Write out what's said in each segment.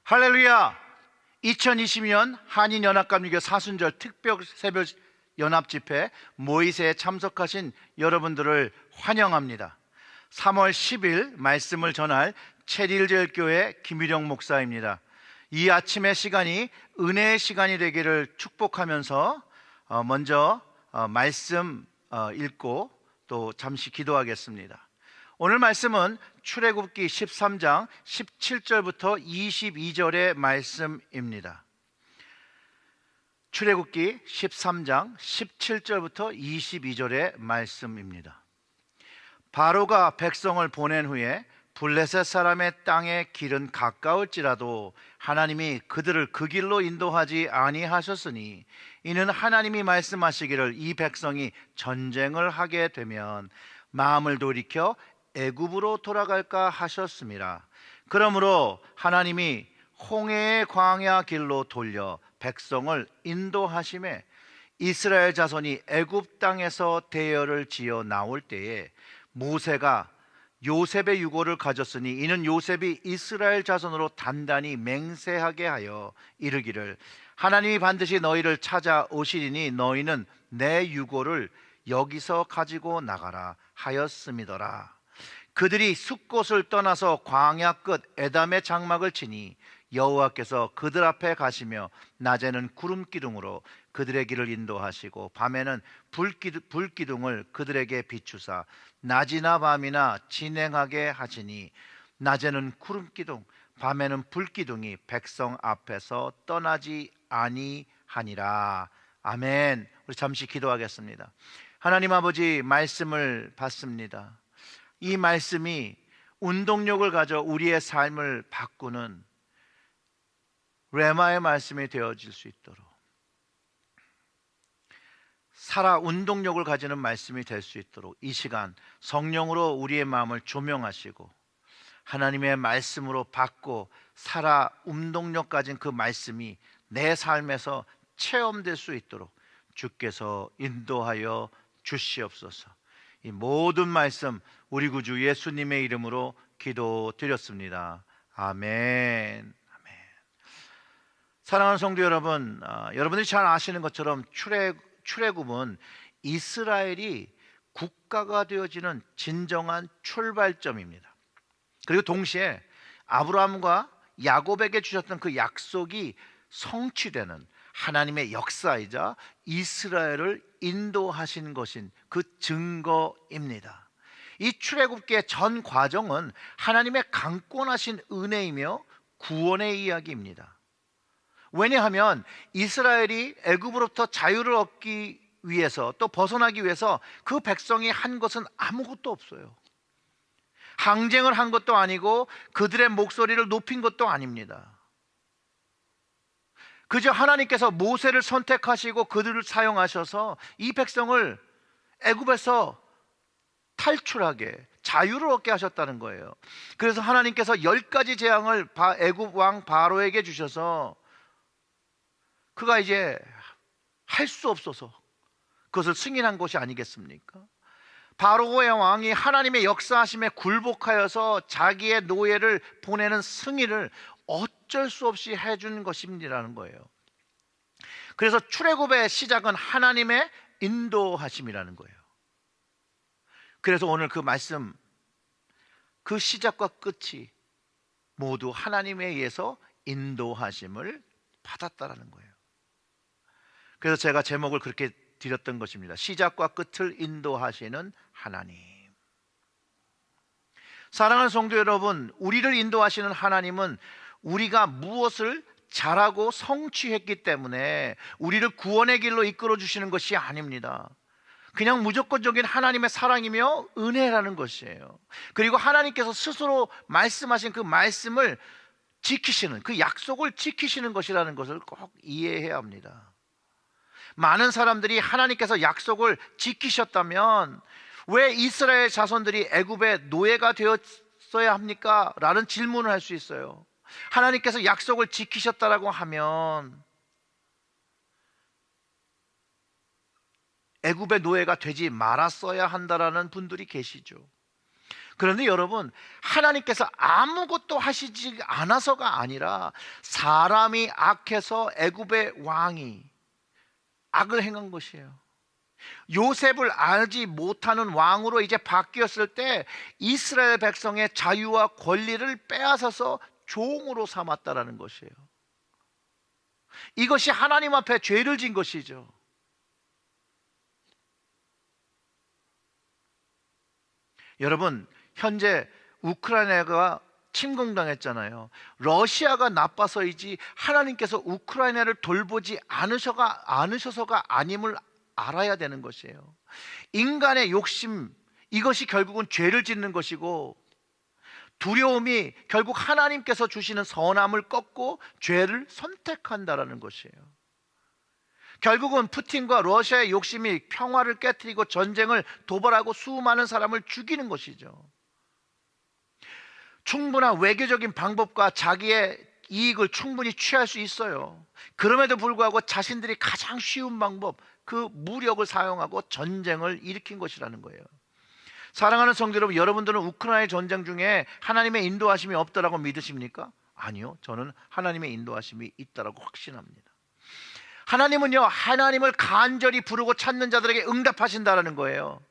할렐루야! 2020년 한인연합감리교 사순절 특별 새벽 연합집회 모이세에 참석하신 여러분들을 환영합니다. 3월 10일 말씀을 전할 체릴제일교회 김유령 목사입니다. 이 아침의 시간이 은혜의 시간이 되기를 축복하면서 먼저 말씀 읽고 또 잠시 기도하겠습니다. 오늘 말씀은 출애굽기 13장 17절부터 22절의 말씀입니다. 출애굽기 13장 17절부터 22절의 말씀입니다. 바로가 백성을 보낸 후에 블레셋 사람의 땅의 길은 가까울지라도 하나님이 그들을 그 길로 인도하지 아니하셨으니 이는 하나님이 말씀하시기를 이 백성이 전쟁을 하게 되면 마음을 돌이켜 애굽으로 돌아갈까 하셨습니다. 그러므로 하나님이 홍해의 광야 길로 돌려 백성을 인도하심에 이스라엘 자손이 애굽 땅에서 대열을 지어 나올 때에 모세가 요셉의 유고를 가졌으니 이는 요셉이 이스라엘 자손으로 단단히 맹세하게 하여 이르기를 하나님이 반드시 너희를 찾아오시리니 너희는 내 유고를 여기서 가지고 나가라 하였음이더라. 그들이 숲곳을 떠나서 광야 끝 에담의 장막을 치니 여호와께서 그들 앞에 가시며 낮에는 구름 기둥으로 그들의 길을 인도하시고 밤에는 불기둥을 그들에게 비추사 낮이나 밤이나 진행하게 하시니 낮에는 구름 기둥 밤에는 불기둥이 백성 앞에서 떠나지 아니하니라. 아멘. 우리 잠시 기도하겠습니다. 하나님 아버지, 말씀을 받습니다. 이 말씀이 운동력을 가져 우리의 삶을 바꾸는 레마의 말씀이 되어질 수 있도록 살아 운동력을 가지는 말씀이 될 수 있도록 이 시간 성령으로 우리의 마음을 조명하시고 하나님의 말씀으로 받고 살아 운동력 가진 그 말씀이 내 삶에서 체험될 수 있도록 주께서 인도하여 주시옵소서. 이 모든 말씀 우리 구주 예수님의 이름으로 기도드렸습니다. 아멘. 사랑하는 성도 여러분, 여러분들이 잘 아시는 것처럼 출애굽은 이스라엘이 국가가 되어지는 진정한 출발점입니다. 그리고 동시에 아브라함과 야곱에게 주셨던 그 약속이 성취되는 하나님의 역사이자 이스라엘을 인도하신 것인 그 증거입니다. 이 출애굽기의 전 과정은 하나님의 강권하신 은혜이며 구원의 이야기입니다. 왜냐하면 이스라엘이 애굽으로부터 자유를 얻기 위해서 또 벗어나기 위해서 그 백성이 한 것은 아무것도 없어요. 항쟁을 한 것도 아니고 그들의 목소리를 높인 것도 아닙니다. 그저 하나님께서 모세를 선택하시고 그들을 사용하셔서 이 백성을 애굽에서 탈출하게 자유를 얻게 하셨다는 거예요. 그래서 하나님께서 10가지 재앙을 애굽 왕 바로에게 주셔서 그가 이제 할 수 없어서 그것을 승인한 것이 아니겠습니까? 바로의 왕이 하나님의 역사하심에 굴복하여서 자기의 노예를 보내는 승인을 어쩔 수 없이 해준 것입니다라는 거예요. 그래서 출애굽의 시작은 하나님의 인도하심이라는 거예요. 그래서 오늘 그 말씀, 그 시작과 끝이 모두 하나님에 의해서 인도하심을 받았다라는 거예요. 그래서 제가 제목을 그렇게 드렸던 것입니다. 시작과 끝을 인도하시는 하나님. 사랑하는 성도 여러분, 우리를 인도하시는 하나님은 우리가 무엇을 잘하고 성취했기 때문에 우리를 구원의 길로 이끌어 주시는 것이 아닙니다. 그냥 무조건적인 하나님의 사랑이며 은혜라는 것이에요. 그리고 하나님께서 스스로 말씀하신 그 말씀을 지키시는, 그 약속을 지키시는 것이라는 것을 꼭 이해해야 합니다. 많은 사람들이 하나님께서 약속을 지키셨다면 왜 이스라엘 자손들이 애굽의 노예가 되었어야 합니까? 라는 질문을 할 수 있어요. 하나님께서 약속을 지키셨다라고 하면 애굽의 노예가 되지 말았어야 한다라는 분들이 계시죠. 그런데 여러분, 하나님께서 아무것도 하시지 않아서가 아니라 사람이 악해서 애굽의 왕이 악을 행한 것이에요. 요셉을 알지 못하는 왕으로 이제 바뀌었을 때 이스라엘 백성의 자유와 권리를 빼앗아서 종으로 삼았다라는 것이에요. 이것이 하나님 앞에 죄를 진 것이죠. 여러분, 현재 우크라이나가 침공당했잖아요. 러시아가 나빠서이지 하나님께서 우크라이나를 돌보지 않으셔서가 아님을 알아야 되는 것이에요. 인간의 욕심, 이것이 결국은 죄를 짓는 것이고, 두려움이 결국 하나님께서 주시는 선함을 꺾고 죄를 선택한다라는 것이에요. 결국은 푸틴과 러시아의 욕심이 평화를 깨뜨리고 전쟁을 도발하고 수많은 사람을 죽이는 것이죠. 충분한 외교적인 방법과 자기의 이익을 충분히 취할 수 있어요. 그럼에도 불구하고 자신들이 가장 쉬운 방법, 그 무력을 사용하고 전쟁을 일으킨 것이라는 거예요. 사랑하는 성도 여러분, 여러분들은 우크라이나 전쟁 중에 하나님의 인도하심이 없다라고 믿으십니까? 아니요, 저는 하나님의 인도하심이 있다라고 확신합니다. 하나님은요, 하나님을 간절히 부르고 찾는 자들에게 응답하신다라는 거예요.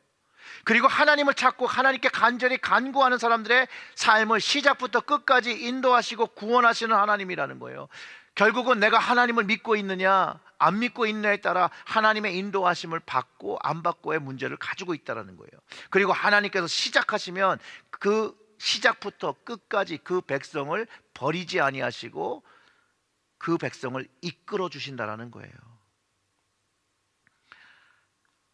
그리고 하나님을 찾고 하나님께 간절히 간구하는 사람들의 삶을 시작부터 끝까지 인도하시고 구원하시는 하나님이라는 거예요. 결국은 내가 하나님을 믿고 있느냐 안 믿고 있느냐에 따라 하나님의 인도하심을 받고 안 받고의 문제를 가지고 있다는 거예요. 그리고 하나님께서 시작하시면 그 시작부터 끝까지 그 백성을 버리지 아니하시고 그 백성을 이끌어 주신다라는 거예요.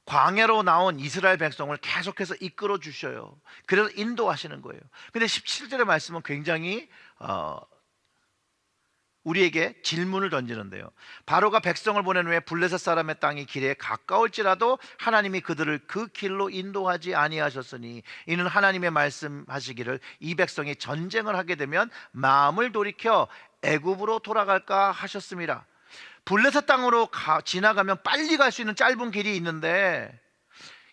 광야로 나온 이스라엘 백성을 계속해서 이끌어 주셔요. 그래서 인도하시는 거예요. 근데 17절의 말씀은 굉장히 우리에게 질문을 던지는데요. 바로가 백성을 보낸 후에 블레셋 사람의 땅이 길에 가까울지라도 하나님이 그들을 그 길로 인도하지 아니하셨으니 이는 하나님의 말씀하시기를 이 백성이 전쟁을 하게 되면 마음을 돌이켜 애굽으로 돌아갈까 하셨습니다. 블레셋 땅으로 지나가면 빨리 갈 수 있는 짧은 길이 있는데,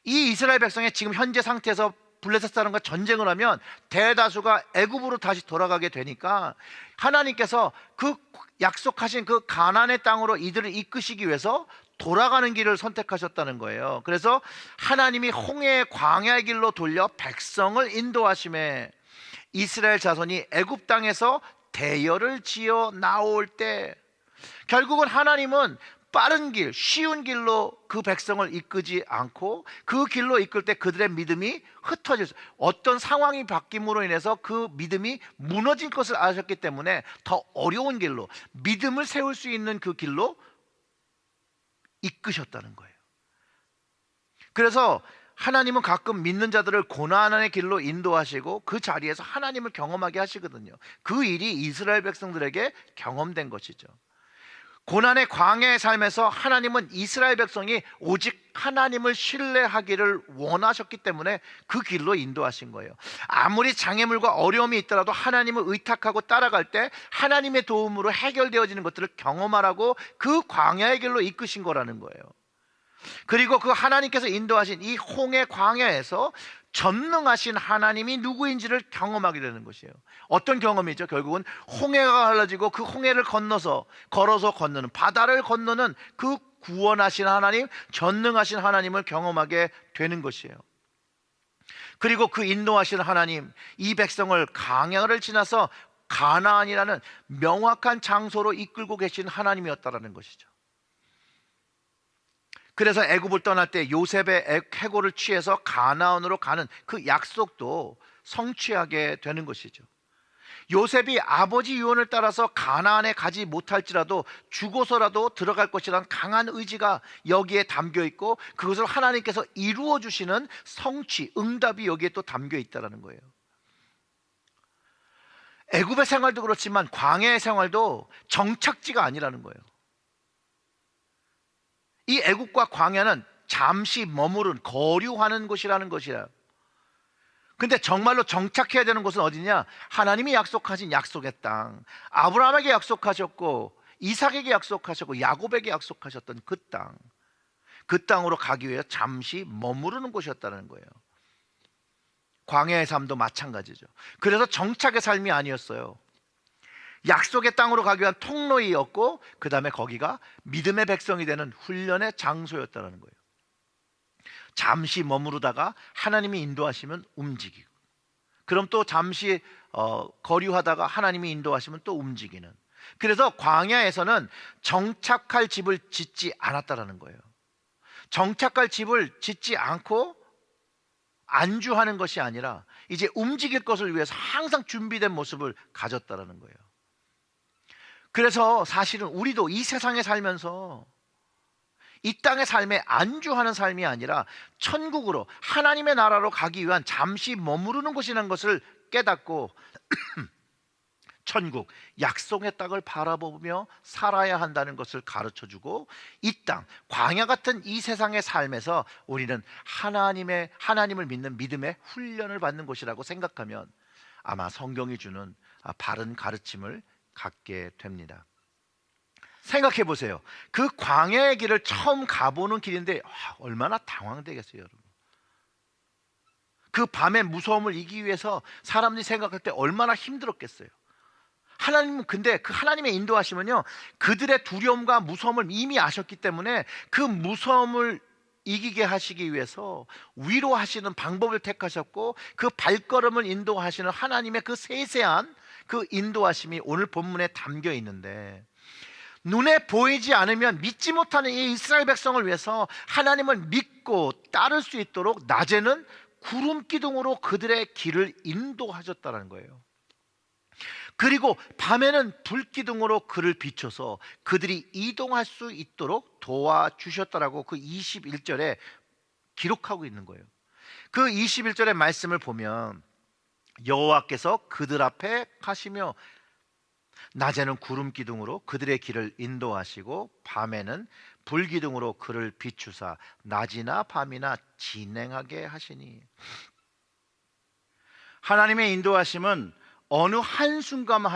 이 이스라엘 백성의 지금 현재 상태에서 블레셋 사람과 전쟁을 하면 대다수가 애굽으로 다시 돌아가게 되니까 하나님께서 그 약속하신 그 가나안의 땅으로 이들을 이끄시기 위해서 돌아가는 길을 선택하셨다는 거예요. 그래서 하나님이 홍해의 광야의 길로 돌려 백성을 인도하심에 이스라엘 자손이 애굽 땅에서 대열을 지어 나올 때, 결국은 하나님은 빠른 길, 쉬운 길로 그 백성을 이끄지 않고 그 길로 이끌 때 그들의 믿음이 흩어질 수, 어떤 상황이 바뀜으로 인해서 그 믿음이 무너질 것을 아셨기 때문에 더 어려운 길로, 믿음을 세울 수 있는 그 길로 이끄셨다는 거예요. 그래서 하나님은 가끔 믿는 자들을 고난의 길로 인도하시고 그 자리에서 하나님을 경험하게 하시거든요. 그 일이 이스라엘 백성들에게 경험된 것이죠. 고난의 광야의 삶에서 하나님은 이스라엘 백성이 오직 하나님을 신뢰하기를 원하셨기 때문에 그 길로 인도하신 거예요. 아무리 장애물과 어려움이 있더라도 하나님을 의탁하고 따라갈 때 하나님의 도움으로 해결되어지는 것들을 경험하라고 그 광야의 길로 이끄신 거라는 거예요. 그리고 그 하나님께서 인도하신 이 홍해 광야에서 전능하신 하나님이 누구인지를 경험하게 되는 것이에요. 어떤 경험이죠? 결국은 홍해가 갈라지고 그 홍해를 걸어서 건너는, 바다를 건너는 그 구원하신 하나님, 전능하신 하나님을 경험하게 되는 것이에요. 그리고 그 인도하신 하나님, 이 백성을 광야를 지나서 가나안이라는 명확한 장소로 이끌고 계신 하나님이었다라는 것이죠. 그래서 애굽을 떠날 때 요셉의 해고를 취해서 가나안으로 가는 그 약속도 성취하게 되는 것이죠. 요셉이 아버지 유언을 따라서 가나안에 가지 못할지라도 죽어서라도 들어갈 것이라는 강한 의지가 여기에 담겨 있고, 그것을 하나님께서 이루어 주시는 성취, 응답이 여기에 또 담겨 있다는 거예요. 애굽의 생활도 그렇지만 광야의 생활도 정착지가 아니라는 거예요. 이 애국과 광야는 잠시 머무른, 거류하는 곳이라는 것이에요. 근데 정말로 정착해야 되는 곳은 어디냐? 하나님이 약속하신 약속의 땅, 아브라함에게 약속하셨고 이삭에게 약속하셨고 야곱에게 약속하셨던 그 땅, 그 땅으로 가기 위해 잠시 머무르는 곳이었다는 거예요. 광야의 삶도 마찬가지죠. 그래서 정착의 삶이 아니었어요. 약속의 땅으로 가기 위한 통로이었고, 그 다음에 거기가 믿음의 백성이 되는 훈련의 장소였다는 거예요. 잠시 머무르다가 하나님이 인도하시면 움직이고, 그럼 또 잠시 거류하다가 하나님이 인도하시면 또 움직이는. 그래서 광야에서는 정착할 집을 짓지 않았다는 거예요. 정착할 집을 짓지 않고 안주하는 것이 아니라 이제 움직일 것을 위해서 항상 준비된 모습을 가졌다는 거예요. 그래서 사실은 우리도 이 세상에 살면서 이 땅의 삶에 안주하는 삶이 아니라 천국으로, 하나님의 나라로 가기 위한 잠시 머무르는 곳이라는 것을 깨닫고 천국, 약속의 땅을 바라보며 살아야 한다는 것을 가르쳐주고, 이 땅, 광야 같은 이 세상의 삶에서 우리는 하나님을 믿는 믿음의 훈련을 받는 곳이라고 생각하면 아마 성경이 주는 바른 가르침을 갖게 됩니다. 생각해 보세요. 그 광야의 길을 처음 가보는 길인데 얼마나 당황되겠어요, 여러분. 그 밤의 무서움을 이기기 위해서 사람들이 생각할 때 얼마나 힘들었겠어요. 하나님은 근데 그 하나님의 인도하시면요, 그들의 두려움과 무서움을 이미 아셨기 때문에 그 무서움을 이기게 하시기 위해서 위로하시는 방법을 택하셨고, 그 발걸음을 인도하시는 하나님의 그 세세한 그 인도하심이 오늘 본문에 담겨 있는데, 눈에 보이지 않으면 믿지 못하는 이 이스라엘 백성을 위해서 하나님을 믿고 따를 수 있도록 낮에는 구름 기둥으로 그들의 길을 인도하셨다는 거예요. 그리고 밤에는 불 기둥으로 그를 비춰서 그들이 이동할 수 있도록 도와주셨다라고 그 21절에 기록하고 있는 거예요. 그 21절의 말씀을 보면 여호와께서 그들 앞에 가시며 낮에는 구름 기둥으로 그들의 길을 인도하시고 밤에는 불 기둥으로 그를 비추사 낮이나 밤이나 진행하게 하시니. 하나님의 인도하심은 어느 한순간만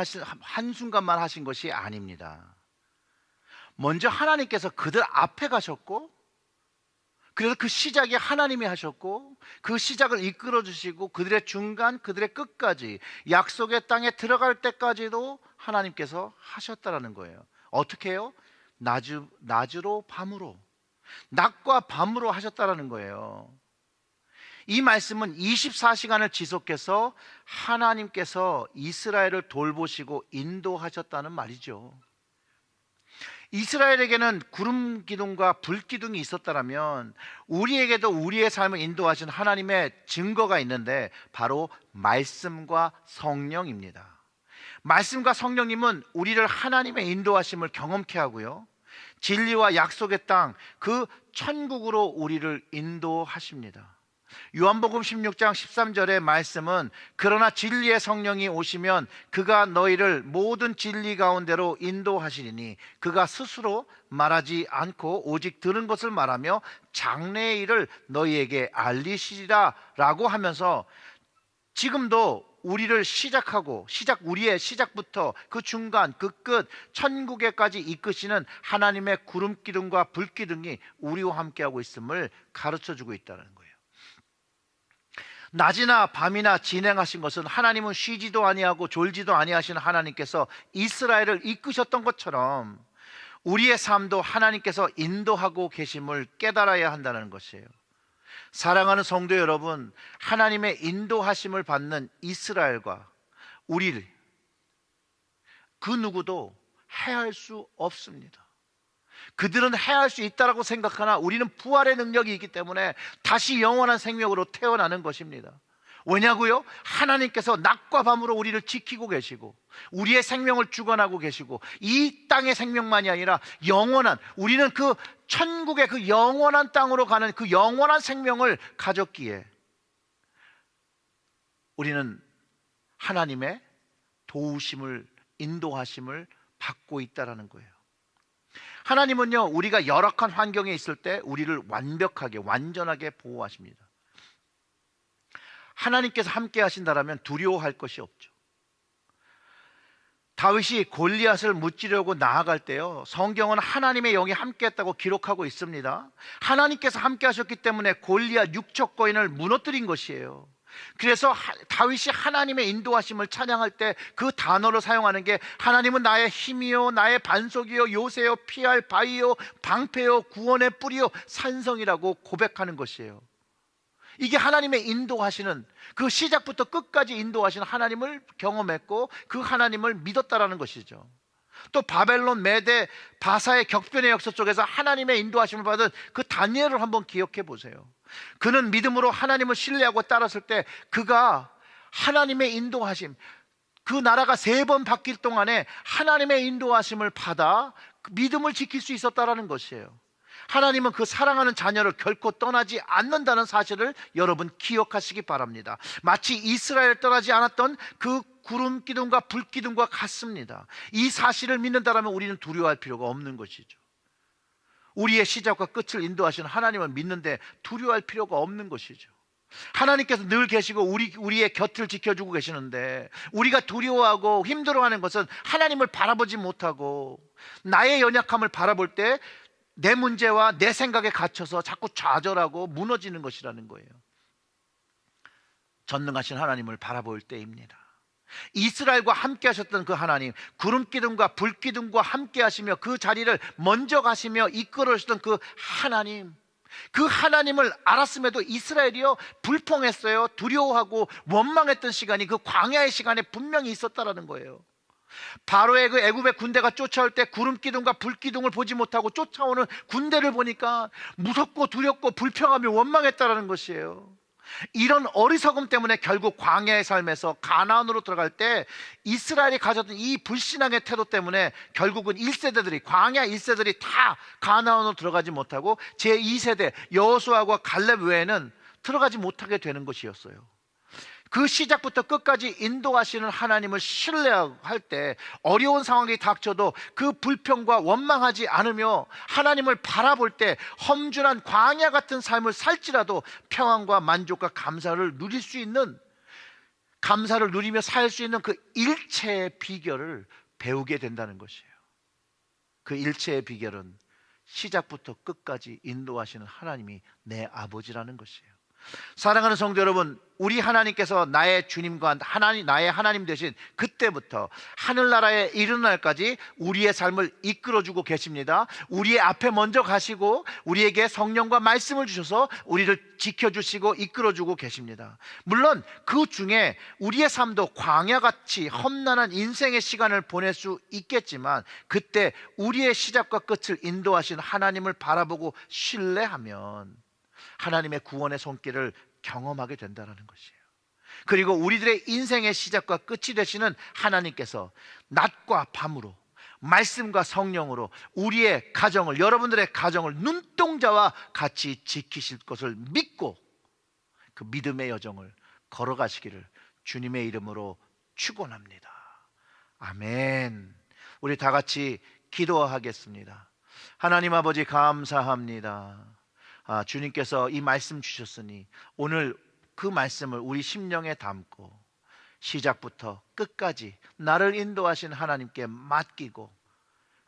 하신 것이 아닙니다. 먼저 하나님께서 그들 앞에 가셨고, 그래서 그 시작이 하나님이 하셨고, 그 시작을 이끌어 주시고 그들의 중간, 그들의 끝까지, 약속의 땅에 들어갈 때까지도 하나님께서 하셨다라는 거예요. 어떻게 해요? 낮으로 밤으로, 낮과 밤으로 하셨다라는 거예요. 이 말씀은 24시간을 지속해서 하나님께서 이스라엘을 돌보시고 인도하셨다는 말이죠. 이스라엘에게는 구름 기둥과 불 기둥이 있었다면 우리에게도 우리의 삶을 인도하신 하나님의 증거가 있는데 바로 말씀과 성령입니다. 말씀과 성령님은 우리를 하나님의 인도하심을 경험케 하고요, 진리와 약속의 땅, 그 천국으로 우리를 인도하십니다. 요한복음 16장 13절의 말씀은 그러나 진리의 성령이 오시면 그가 너희를 모든 진리 가운데로 인도하시리니 그가 스스로 말하지 않고 오직 들은 것을 말하며 장래의 일을 너희에게 알리시리라 라고 하면서, 지금도 우리를 우리의 시작부터 그 중간, 그 끝, 천국에까지 이끄시는 하나님의 구름 기둥과 불 기둥이 우리와 함께하고 있음을 가르쳐주고 있다는 거예요. 낮이나 밤이나 진행하신 것은 하나님은 쉬지도 아니하고 졸지도 아니하시는 하나님께서 이스라엘을 이끄셨던 것처럼 우리의 삶도 하나님께서 인도하고 계심을 깨달아야 한다는 것이에요. 사랑하는 성도 여러분, 하나님의 인도하심을 받는 이스라엘과 우리, 그 누구도 해할 수 없습니다. 그들은 해할 수 있다라고 생각하나 우리는 부활의 능력이 있기 때문에 다시 영원한 생명으로 태어나는 것입니다. 왜냐고요? 하나님께서 낮과 밤으로 우리를 지키고 계시고 우리의 생명을 주관하고 계시고, 이 땅의 생명만이 아니라 영원한, 우리는 그 천국의 그 영원한 땅으로 가는 그 영원한 생명을 가졌기에 우리는 하나님의 도우심을, 인도하심을 받고 있다라는 거예요. 하나님은요, 우리가 열악한 환경에 있을 때 우리를 완벽하게, 완전하게 보호하십니다. 하나님께서 함께 하신다라면 두려워할 것이 없죠. 다윗이 골리앗을 무찌려고 나아갈 때요, 성경은 하나님의 영이 함께했다고 기록하고 있습니다. 하나님께서 함께 하셨기 때문에 골리앗 육척 거인을 무너뜨린 것이에요. 그래서 다윗이 하나님의 인도하심을 찬양할 때 그 단어로 사용하는 게 하나님은 나의 힘이요 나의 반석이요 요새요 피할 바위요 방패요 구원의 뿌리요 산성이라고 고백하는 것이에요. 이게 하나님의 인도하시는, 그 시작부터 끝까지 인도하시는 하나님을 경험했고 그 하나님을 믿었다라는 것이죠. 또 바벨론, 메대, 바사의 격변의 역사 속에서 하나님의 인도하심을 받은 그 다니엘을 한번 기억해 보세요. 그는 믿음으로 하나님을 신뢰하고 따랐을 때 그가 하나님의 인도하심, 그 나라가 3번 바뀔 동안에 하나님의 인도하심을 받아 믿음을 지킬 수 있었다라는 것이에요. 하나님은 그 사랑하는 자녀를 결코 떠나지 않는다는 사실을 여러분 기억하시기 바랍니다. 마치 이스라엘 떠나지 않았던 그 구름 기둥과 불 기둥과 같습니다. 이 사실을 믿는다면 우리는 두려워할 필요가 없는 것이죠. 우리의 시작과 끝을 인도하시는 하나님을 믿는데 두려워할 필요가 없는 것이죠. 하나님께서 늘 계시고 우리의 곁을 지켜주고 계시는데 우리가 두려워하고 힘들어하는 것은 하나님을 바라보지 못하고 나의 연약함을 바라볼 때 내 문제와 내 생각에 갇혀서 자꾸 좌절하고 무너지는 것이라는 거예요. 전능하신 하나님을 바라볼 때입니다. 이스라엘과 함께 하셨던 그 하나님, 구름 기둥과 불 기둥과 함께 하시며 그 자리를 먼저 가시며 이끌어 주셨던 그 하나님, 그 하나님을 알았음에도 이스라엘이요 불평했어요. 두려워하고 원망했던 시간이 그 광야의 시간에 분명히 있었다라는 거예요. 바로의 그 애굽의 군대가 쫓아올 때 구름 기둥과 불 기둥을 보지 못하고 쫓아오는 군대를 보니까 무섭고 두렵고 불평하며 원망했다라는 것이에요. 이런 어리석음 때문에 결국 광야의 삶에서 가나안으로 들어갈 때 이스라엘이 가졌던 이 불신앙의 태도 때문에 결국은 1세대들이, 광야 1세들이 다 가나안으로 들어가지 못하고 제2세대 여호수아와 갈렙 외에는 들어가지 못하게 되는 것이었어요. 그 시작부터 끝까지 인도하시는 하나님을 신뢰할 때 어려운 상황이 닥쳐도 그 불평과 원망하지 않으며 하나님을 바라볼 때 험준한 광야 같은 삶을 살지라도 평안과 만족과 감사를 누릴 수 있는, 감사를 누리며 살 수 있는 그 일체의 비결을 배우게 된다는 것이에요. 그 일체의 비결은 시작부터 끝까지 인도하시는 하나님이 내 아버지라는 것이에요. 사랑하는 성도 여러분, 우리 하나님께서 나의 주님과 나의 하나님 되신 그때부터 하늘나라에 이르는 날까지 우리의 삶을 이끌어주고 계십니다. 우리의 앞에 먼저 가시고 우리에게 성령과 말씀을 주셔서 우리를 지켜주시고 이끌어주고 계십니다. 물론 그 중에 우리의 삶도 광야같이 험난한 인생의 시간을 보낼 수 있겠지만 그때 우리의 시작과 끝을 인도하신 하나님을 바라보고 신뢰하면 하나님의 구원의 손길을 경험하게 된다는 것이에요. 그리고 우리들의 인생의 시작과 끝이 되시는 하나님께서 낮과 밤으로 말씀과 성령으로 우리의 가정을, 여러분들의 가정을 눈동자와 같이 지키실 것을 믿고 그 믿음의 여정을 걸어가시기를 주님의 이름으로 축원합니다. 아멘. 우리 다 같이 기도하겠습니다. 하나님 아버지 감사합니다. 주님께서 이 말씀 주셨으니 오늘 그 말씀을 우리 심령에 담고 시작부터 끝까지 나를 인도하신 하나님께 맡기고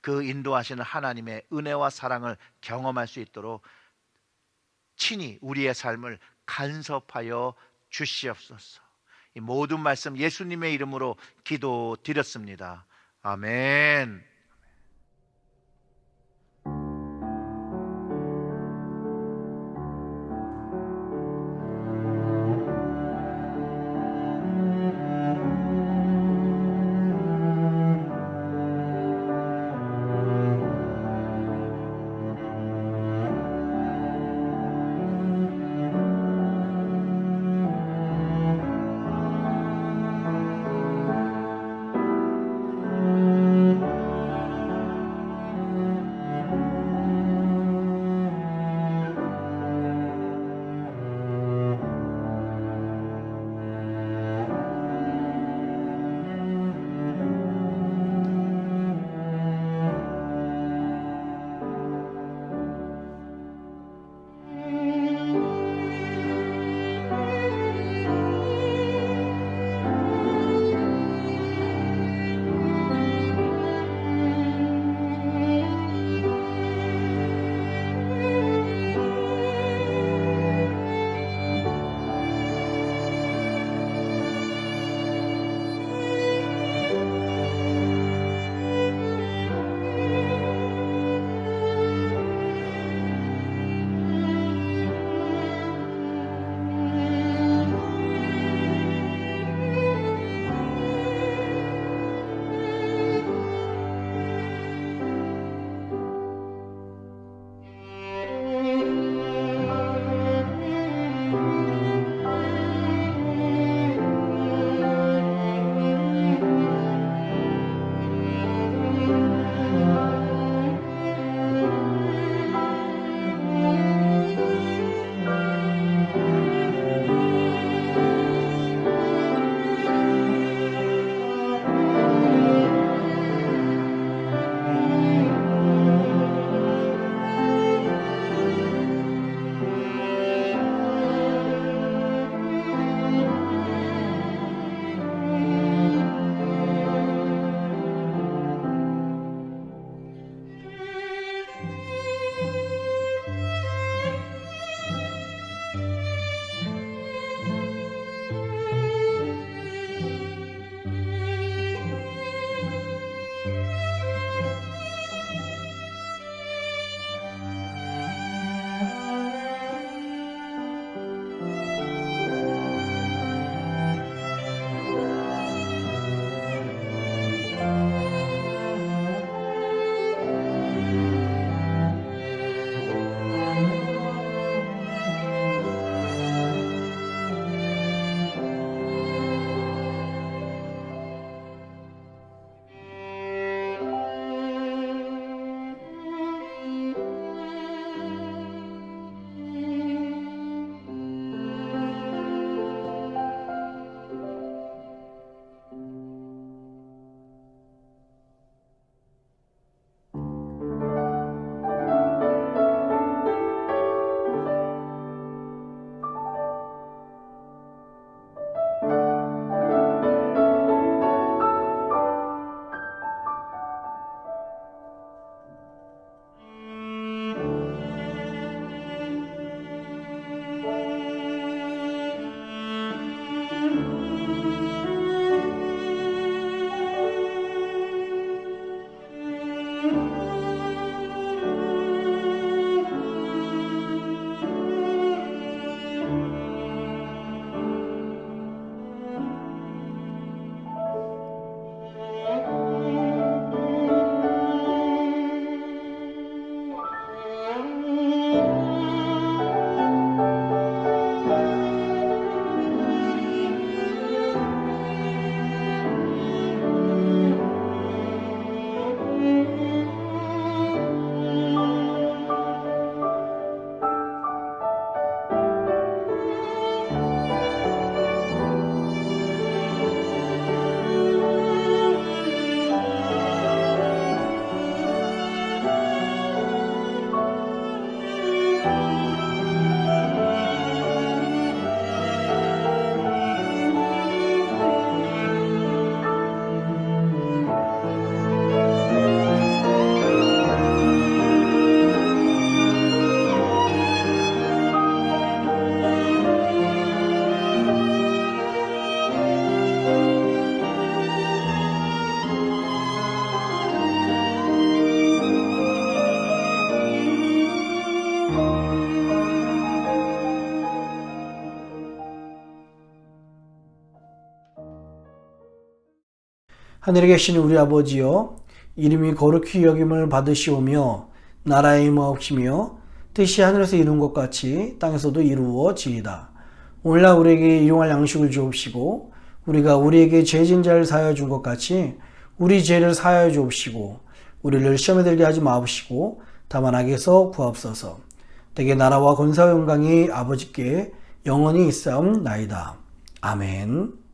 그 인도하시는 하나님의 은혜와 사랑을 경험할 수 있도록 친히 우리의 삶을 간섭하여 주시옵소서. 이 모든 말씀 예수님의 이름으로 기도드렸습니다. 아멘. 하늘에 계신 우리 아버지여, 이름이 거룩히 여김을 받으시오며 나라의 임하옵시며 뜻이 하늘에서 이룬 것 같이 땅에서도 이루어지이다. 오늘날 우리에게 일용할 양식을 주옵시고 우리가 우리에게 죄진 자를 사하여 준 것 같이 우리 죄를 사하여 주옵시고 우리를 시험에 들게 하지 마옵시고 다만 악에서 구하옵소서. 대개 나라와 권세와 영광이 아버지께 영원히 있사옵나이다. 아멘.